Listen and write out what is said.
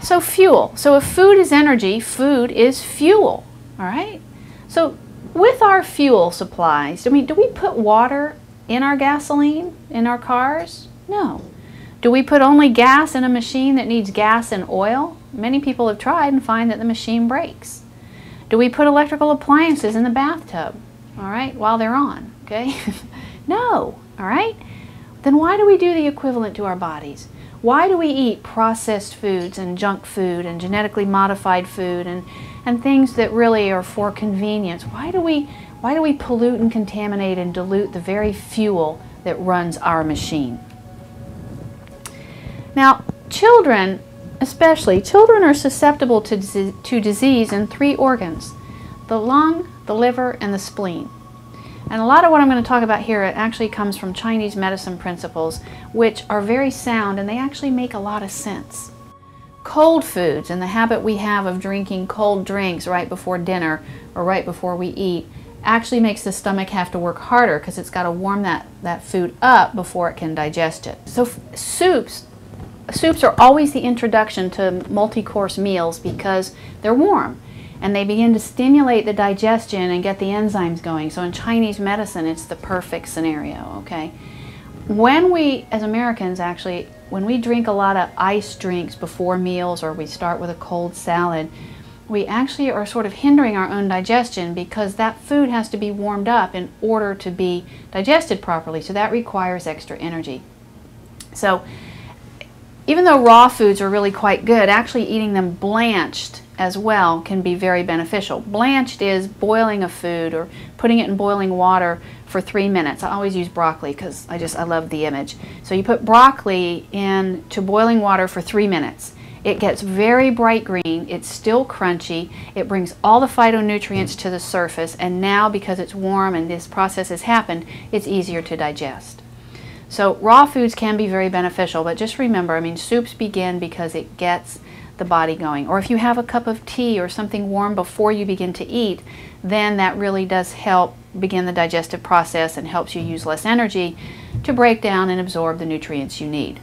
So fuel. So if food is energy, food is fuel. All right? So with our fuel supplies, do we put water in our gasoline, in our cars? No. Do we put only gas in a machine that needs gas and oil? Many people have tried and find that the machine breaks. Do we put electrical appliances in the bathtub, all right, while they're on, okay? No, all right? Then why do we do the equivalent to our bodies? Why do we eat processed foods and junk food and genetically modified food and things that really are for convenience? Why do we pollute and contaminate and dilute the very fuel that runs our machine? Now, children, especially, children are susceptible to disease in 3 organs: the lung, the liver, and the spleen. And a lot of what I'm going to talk about here, it actually comes from Chinese medicine principles, which are very sound and they actually make a lot of sense. Cold foods and the habit we have of drinking cold drinks right before dinner or right before we eat actually makes the stomach have to work harder because it's got to warm that food up before it can digest it. So soups are always the introduction to multi-course meals because they're warm and they begin to stimulate the digestion and get the enzymes going. So in Chinese medicine, it's the perfect scenario, okay? When we, as Americans actually, when we drink a lot of ice drinks before meals or we start with a cold salad, we actually are sort of hindering our own digestion because that food has to be warmed up in order to be digested properly. So that requires extra energy. So even though raw foods are really quite good, actually eating them blanched as well can be very beneficial. Blanched is boiling a food or putting it in boiling water for 3 minutes. I always use broccoli because I love the image. So you put broccoli into boiling water for 3 minutes. It gets very bright green, it's still crunchy, it brings all the phytonutrients to the surface, and now because it's warm and this process has happened, it's easier to digest. So raw foods can be very beneficial, but just remember, I mean, soups begin because it gets the body going. Or if you have a cup of tea or something warm before you begin to eat, then that really does help begin the digestive process and helps you use less energy to break down and absorb the nutrients you need.